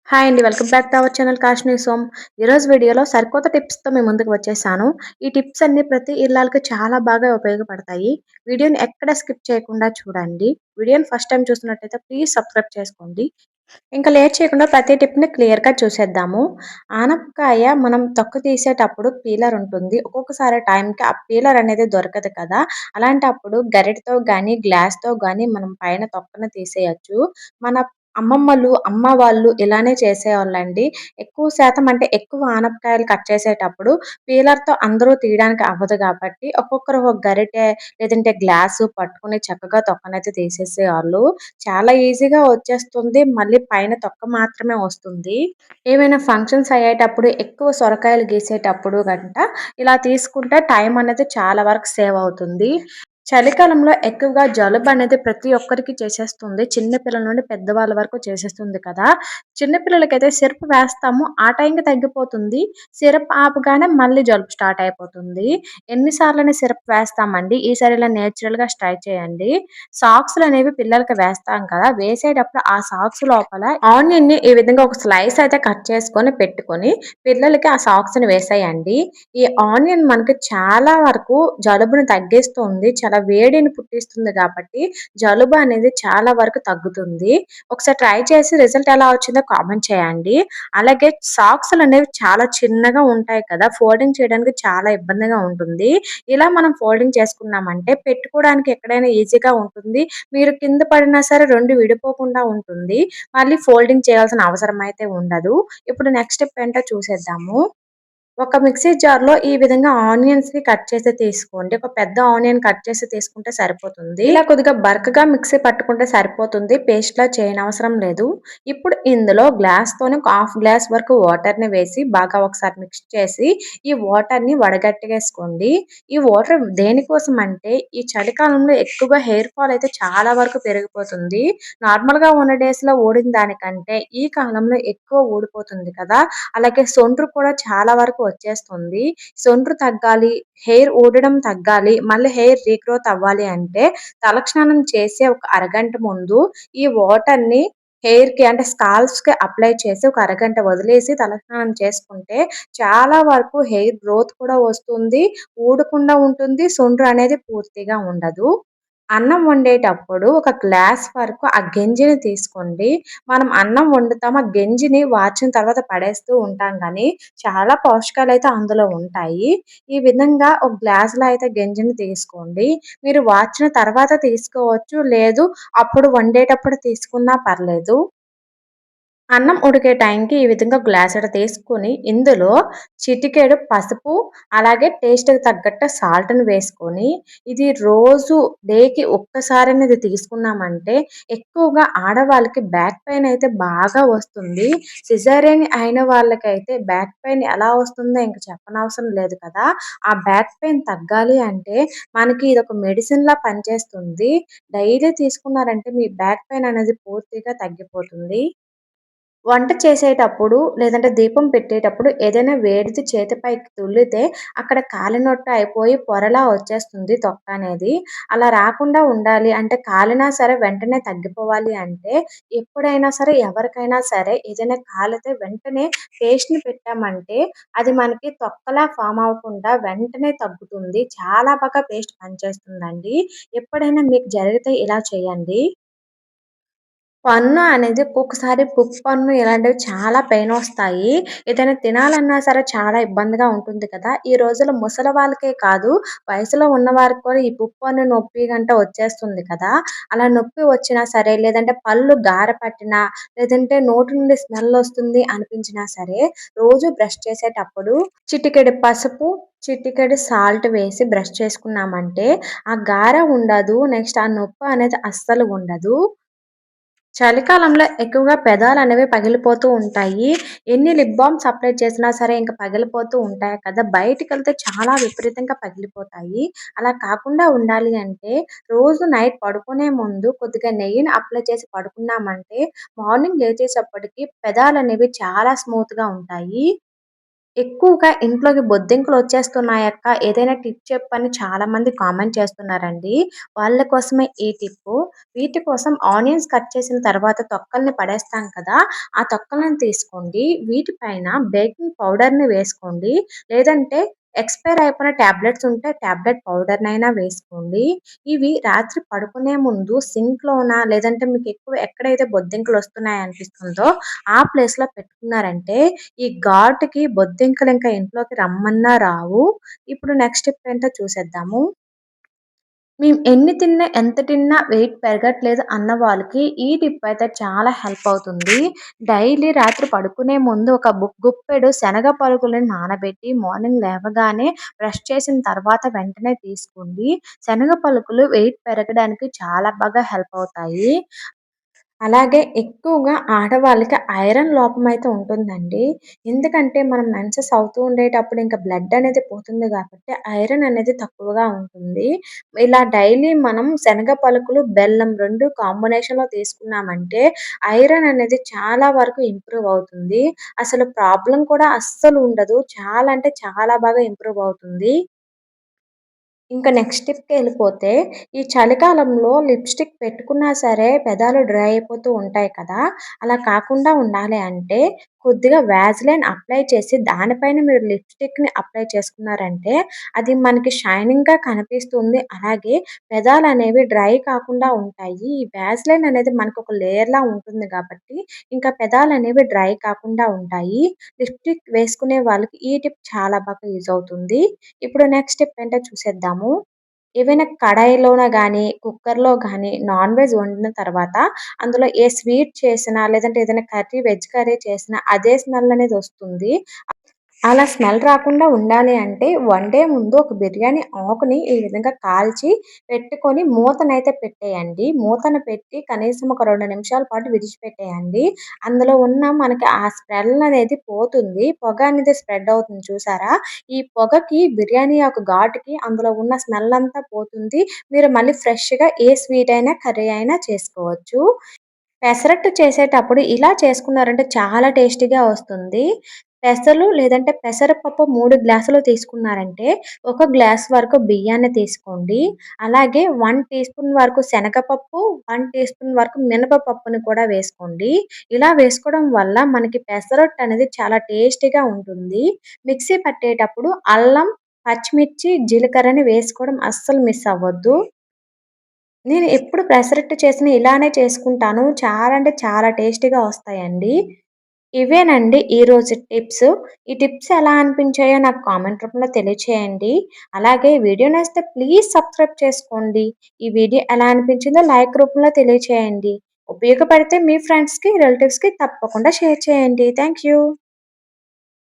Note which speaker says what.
Speaker 1: Hi అండి. Welcome back to our channel కాష్ని సోమ్. ఈరోజు వీడియోలో సరికొత్త టిప్స్‌తో మీ ముందుకు వచ్చేసాను. ఈ టిప్స్ అన్నీ ప్రతి ఇల్లాలకి చాలా బాగా ఉపయోగపడతాయి. వీడియోని ఎక్కడ స్కిప్ చేయకుండా చూడండి. వీడియోని ఫస్ట్ టైమ్ చూస్తున్నట్టయితే ప్లీజ్ సబ్స్క్రైబ్ చేసుకోండి. ఇంకా లేట్ చేయకుండా ప్రతి టిప్‌ని క్లియర్‌గా చూసేద్దాము. ఆనపకాయ మనం తొక్క తీసేటప్పుడు పీలర్ ఉంటుంది. ఒక్కొక్కసారి టైంకి ఆ పీలర్ అనేది దొరకదు కదా! అలాంటప్పుడు గరిటెతో గానీ, గ్లాస్‌తో గానీ మనం పైన తొక్కను తీసేయొచ్చు. మన అమ్మమ్మలు, అమ్మ వాళ్ళు ఇలానే చేసేవాళ్ళండి. ఎక్కువ శాతం అంటే ఎక్కువ ఆనపకాయలు కట్ చేసేటప్పుడు పీలర్‌తో అందరూ తీయడానికి అవ్వదు గాబట్టి ఒక్కొక్కరు ఒక గరిటె లేదంటే గ్లాసు పట్టుకొని చక్కగా తొక్కనైతే తీసేసేవాళ్ళు. చాలా ఈజీగా వచ్చేస్తుంది. మళ్ళీ పైన తొక్క మాత్రమే వస్తుంది. ఏవైనా ఫంక్షన్స్ అయ్యేటప్పుడు ఎక్కువ సొరకాయలు గీసేటప్పుడు గనక ఇలా తీసుకుంటే టైం అనేది చాలా వరకు సేవ్ అవుతుంది. చలికాలంలో ఎక్కువగా జలుబనేది ప్రతి ఒక్కరికి చేసేస్తుంది. చిన్న పిల్లల నుండి పెద్దవాళ్ళ వరకు చేసేస్తుంది కదా! చిన్న పిల్లలకైతే సిరప్ వేస్తాము. ఆ టైంకి తగ్గిపోతుంది. సిరప్ ఆపగానే మళ్ళీ జలుబు స్టార్ట్ అయిపోతుంది. ఎన్ని సార్లని సిరప్ వేస్తామండి. ఈసారి ఇలా నేచురల్‌గా ట్రై చేయండి. సాక్స్‌లనేవి పిల్లలకి వేస్తాం కదా! వేసేటప్పుడు ఆ సాక్స్ లోపల ఆనియన్‌ని ఈ విధంగా ఒక స్లైస్ అయితే కట్ చేసుకొని పెట్టుకొని పిల్లలకి ఆ సాక్స్‌ని వేసేయండి. ఈ ఆనియన్ మనకి చాలా వరకు జలుబుని తగ్గిస్తుంది. చాలా వేడిని పుట్టిస్తుంది కాబట్టి జలుబు అనేది చాలా వరకు తగ్గుతుంది. ఒకసారి ట్రై చేసి రిజల్ట్ ఎలా వచ్చిందో కామెంట్ చేయండి. అలాగే సాక్స్‌లనేవి చాలా చిన్నగా ఉంటాయి కదా! ఫోల్డింగ్ చేయడానికి చాలా ఇబ్బందిగా ఉంటుంది. ఇలా మనం ఫోల్డింగ్ చేసుకున్నామంటే పెట్టుకోవడానికి ఎక్కడైనా ఈజీగా ఉంటుంది. మీరు కింద పడినా సరే 2 విడిపోకుండా ఉంటుంది. మళ్ళీ ఫోల్డింగ్ చేయాల్సిన అవసరం అయితే ఉండదు. ఇప్పుడు నెక్స్ట్ స్టెప్ ఏంటో చూసేద్దాము. ఒక మిక్సీ జార్‌లో ఈ విధంగా ఆనియన్స్‌ని కట్ చేసి తీసుకోండి. ఒక పెద్ద ఆనియన్ కట్ చేసి తీసుకుంటే సరిపోతుంది. ఇలా కొద్దిగా బరకగా మిక్సీ పట్టుకుంటే సరిపోతుంది. పేస్ట్‌లా చేయనవసరం లేదు. ఇప్పుడు ఇందులో గ్లాస్‌తోని ఒక హాఫ్ గ్లాస్ వరకు వాటర్‌ని వేసి బాగా ఒకసారి మిక్స్ చేసి ఈ వాటర్‌ని వడగట్టేసుకోండి. ఈ వాటర్ దేనికోసం అంటే ఈ చలికాలంలో ఎక్కువగా హెయిర్ ఫాల్ అయితే చాలా వరకు పెరిగిపోతుంది. నార్మల్‌గా ఉన్న డేస్‌లో ఊడిన దానికంటే ఈ కాలంలో ఎక్కువ ఊడిపోతుంది కదా! అలాగే సొండ్రు కూడా చాలా వరకు వచ్చేస్తుంది. సొండ్రు తగ్గాలి, హెయిర్ ఊడడం తగ్గాలి, మళ్ళీ హెయిర్ రీగ్రోత్ అవ్వాలి అంటే తలస్నానం చేసే ఒక అరగంట ముందు ఈ వాటర్‌ని హెయిర్‌కి అంటే స్కాల్ప్స్‌కి అప్లై చేసి ఒక అరగంట వదిలేసి తలస్నానం చేసుకుంటే చాలా వరకు హెయిర్ గ్రోత్ కూడా వస్తుంది. ఊడకుండా ఉంటుంది. సొండ్రు అనేది పూర్తిగా ఉండదు. అన్నం వండేటప్పుడు ఒక గ్లాస్ వరకు ఆ గెంజిని తీసుకోండి. మనం అన్నం వండుతాం. ఆ గెంజిని వార్చిన తర్వాత పడేస్తూ ఉంటాం గానీ, చాలా పోషకాలైతే అందులో ఉంటాయి. ఈ విధంగా ఒక గ్లాస్‌లో అయితే గెంజిని తీసుకోండి. మీరు వార్చిన తర్వాత తీసుకోవచ్చు. లేదు అప్పుడు వండేటప్పుడు తీసుకున్నా పర్లేదు. అన్నం ఉడికే టైంకి ఈ విధంగా గ్లాసెడు తీసుకొని, ఇందులో చిటికెడు పసుపు, అలాగే టేస్ట్‌కి తగ్గట్టు సాల్ట్‌ని వేసుకొని, ఇది రోజు డేకి ఒక్కసారనేది తీసుకున్నామంటే, ఎక్కువగా ఆడవాళ్ళకి బ్యాక్ పెయిన్ అయితే బాగా వస్తుంది. సిజేరియన్ అయిన వాళ్ళకైతే బ్యాక్ పెయిన్ ఎలా వస్తుందో ఇంక చెప్పనవసరం లేదు కదా! ఆ బ్యాక్ పెయిన్ తగ్గాలి అంటే, మనకి ఇదొక మెడిసిన్‌లా పనిచేస్తుంది. డైలీ తీసుకున్నారంటే, మీ బ్యాక్ పెయిన్ అనేది పూర్తిగా తగ్గిపోతుంది. వంట చేసేటప్పుడు లేదంటే దీపం పెట్టేటప్పుడు ఏదైనా వేడిది చేతి పైకి తుల్లితే అక్కడ కాలినట్టు అయిపోయి పొరలా వచ్చేస్తుంది తొక్క అనేది. అలా రాకుండా ఉండాలి అంటే కాలినా సరే వెంటనే తగ్గిపోవాలి అంటే ఎప్పుడైనా సరే ఎవరికైనా సరే ఏదైనా కాలితే వెంటనే పేస్ట్‌ని పెట్టామంటే అది మనకి తొక్కలా ఫార్మ్ అవ్వకుండా వెంటనే తగ్గుతుంది. చాలా బాగా పేస్ట్ పనిచేస్తుందండి. ఎప్పుడైనా మీకు జరిగితే ఇలా చేయండి. పన్ను అనేది ఒక్కొక్కసారి పుప్పన్ను ఇలాంటివి చాలా పెయినొస్తాయి. ఏదైనా తినాలన్నా సరే చాలా ఇబ్బందిగా ఉంటుంది కదా! ఈ రోజుల్లో ముసలి వాళ్ళకే కాదు, వయసులో ఉన్నవారికి కూడా ఈ పుప్పన్ను నొప్పి గంట వచ్చేస్తుంది కదా! అలా నొప్పి వచ్చినా సరే, లేదంటే పళ్ళు గార పట్టినా, లేదంటే నోటి నుండి స్మెల్లొస్తుంది అనిపించినా సరే, రోజు బ్రష్ చేసేటప్పుడు చిటికెడు పసుపు, చిటికెడు సాల్ట్ వేసి బ్రష్ చేసుకున్నామంటే, ఆ గార ఉండదు. నెక్స్ట్ ఆ నొప్పి అనేది అస్సలు ఉండదు. చలికాలంలో ఎక్కువగా పెదాలనేవి పగిలిపోతూ ఉంటాయి. ఎన్ని లిప్ బామ్స్ అప్లై చేసినా సరే ఇంక పగిలిపోతూ ఉంటాయి కదా! బయటికెళ్తే చాలా విపరీతంగా పగిలిపోతాయి. అలా కాకుండా ఉండాలి అంటే రోజు నైట్ పడుకునే ముందు కొద్దిగా నెయ్యిని అప్లై చేసి పడుకున్నామంటే మార్నింగ్ లేచేసప్పటికి పెదాలనేవి చాలా స్మూత్‌గా ఉంటాయి. ఎక్కువగా ఇంట్లోకి బొద్దింకలొచ్చేస్తున్నాయక్క. ఏదైనా టిప్ చెప్పని చాలామంది కామెంట్ చేస్తున్నారండి. వాళ్ళ కోసమే ఈ టిప్పు. వీటి కోసం ఆనియన్స్ కట్ చేసిన తర్వాత తొక్కల్ని పడేస్తాం కదా! ఆ తొక్కలను తీసుకోండి. వీటి పైన బేకింగ్ పౌడర్‌ని వేసుకోండి. లేదంటే ఎక్స్‌పైర్ అయిపోయిన టాబ్లెట్స్ ఉంటే టాబ్లెట్ పౌడర్‌నైనా వేసుకోండి. ఇవి రాత్రి పడుకునే ముందు సింక్‌లోన లేదంటే మీకెక్కువ ఎక్కడైతే బొద్దింకలొస్తున్నాయనిపిస్తుందో ఆ ప్లేస్‌లో పెట్టుకున్నారంటే ఈ ఘాటుకి బొద్దింకలింక ఇంట్లోకి రమ్మన్నా రావు. ఇప్పుడు నెక్స్ట్ టిప్ ఏంటో చూసేద్దాము. మేము ఎన్ని తిన్నా, ఎంత తిన్నా వెయిట్ పెరగట్లేదు అన్న వాళ్ళకి ఈ టిప్ అయితే చాలా హెల్ప్ అవుతుంది. డైలీ రాత్రి పడుకునే ముందు ఒక గుప్పెడు శనగ పలుకులను నానబెట్టి మార్నింగ్ లేవగానే బ్రష్ చేసిన తర్వాత వెంటనే తీసుకోండి. శనగ పలుకులు వెయిట్ పెరగడానికి చాలా బాగా హెల్ప్ అవుతాయి. అలాగే ఎక్కువగా ఆడవాళ్ళకి ఐరన్ లోపమైతే ఉంటుందండి. ఎందుకంటే మనం మెన్సెస్ అవుతూ ఉండేటప్పుడు ఇంక బ్లడ్ అనేది పోతుంది గాబట్టి ఐరన్ అనేది తక్కువగా ఉంటుంది. ఇలా డైలీ మనం శనగ పలుకులు, బెల్లం 2 కాంబినేషన్‌లో తీసుకున్నామంటే ఐరన్ అనేది చాలా వరకు ఇంప్రూవ్ అవుతుంది. అసలు ప్రాబ్లమ్ కూడా అస్సలు ఉండదు. చాలా అంటే చాలా బాగా ఇంప్రూవ్ అవుతుంది. ఇంకా నెక్స్ట్ స్టెప్‌కెళ్ళిపోతే, ఈ చలికాలంలో లిప్‌స్టిక్ పెట్టుకున్నా సరే పెదాలు డ్రై అయిపోతూ ఉంటాయి కదా! అలా కాకుండా ఉండాలి అంటే, కొద్దిగా వాజ్‌లైన్ అప్లై చేసి దానిపైన మీరు లిప్‌స్టిక్‌ని అప్లై చేసుకున్నారంటే, అది మనకి షైనింగ్‌గా కనిపిస్తుంది. అలాగే పెదాలనేవి డ్రై కాకుండా ఉంటాయి. ఈ వాజ్‌లైన్ అనేది మనకొక లేయర్‌లా ఉంటుంది కాబట్టి, ఇంకా పెదాలనేవి డ్రై కాకుండా ఉంటాయి. లిప్‌స్టిక్ వేసుకునే వాళ్ళకి ఈ టిప్ చాలా బాగా యూజ్ అవుతుంది. ఇప్పుడు నెక్స్ట్ స్టెప్ ఏంటో చూసేద్దాము. ఏవైనా కడాయిలోన గానీ, కుక్కర్‌లో గానీ నాన్ వెజ్ వండిన తర్వాత అందులో ఏ స్వీట్ చేసినా, లేదంటే ఏదైనా కర్రీ వెజ్ కర్రీ చేసినా అదే స్మెల్ అనేదొస్తుంది. అలా స్మెల్ రాకుండా ఉండాలి అంటే వండే ముందు ఒక బిర్యానీ ఆకుని ఈ విధంగా కాల్చి పెట్టుకొని మూతనైతే పెట్టేయండి. మూతను పెట్టి కనీసం ఒక 2 నిమిషాల పాటు విడిచిపెట్టేయండి. అందులో ఉన్న మనకి ఆ స్మెల్ అనేది పోతుంది. పొగ అనేది స్ప్రెడ్ అవుతుంది చూసారా? ఈ పొగకి బిర్యానీ ఆకు ఘాటుకి అందులో ఉన్న స్మెల్ అంతా పోతుంది. మీరు మళ్ళీ ఫ్రెష్‌గా ఏ స్వీట్ అయినా, కర్రీ అయినా చేసుకోవచ్చు. పెసరట్టు చేసేటప్పుడు ఇలా చేసుకున్నారంటే చాలా టేస్టీగా వస్తుంది. పెసలు లేదంటే పెసరపప్పు 3 గ్లాసులు తీసుకున్నారంటే, ఒక గ్లాస్ వరకు బియ్యాన్ని తీసుకోండి. అలాగే 1 టీ స్పూన్ వరకు శనగపప్పు, 1 టీ స్పూన్ వరకు మినపపప్పుని కూడా వేసుకోండి. ఇలా వేసుకోవడం వల్ల మనకి పెసరట్టు అనేది చాలా టేస్టీగా ఉంటుంది. మిక్సీ పట్టేటప్పుడు అల్లం, పచ్చిమిర్చి, జీలకర్రని వేసుకోవడం అస్సలు మిస్ అవ్వద్దు. నేను ఎప్పుడు పెసరట్టు చేసినా ఇలానే చేసుకుంటాను. చాలా అంటే చాలా టేస్టీగా వస్తాయండి. ఇవేనండి ఈరోజు టిప్స్. ఈ టిప్స్ ఎలా అనిపించాయో నాకు కామెంట్ రూపంలో తెలియచేయండి. అలాగే వీడియో నచ్చితే ప్లీజ్ సబ్స్క్రైబ్ చేసుకోండి. ఈ వీడియో ఎలా అనిపించిందో లైక్ రూపంలో తెలియచేయండి. ఉపయోగపడితే మీ ఫ్రెండ్స్‌కి, రిలేటివ్స్‌కి తప్పకుండా షేర్ చేయండి. Thank you.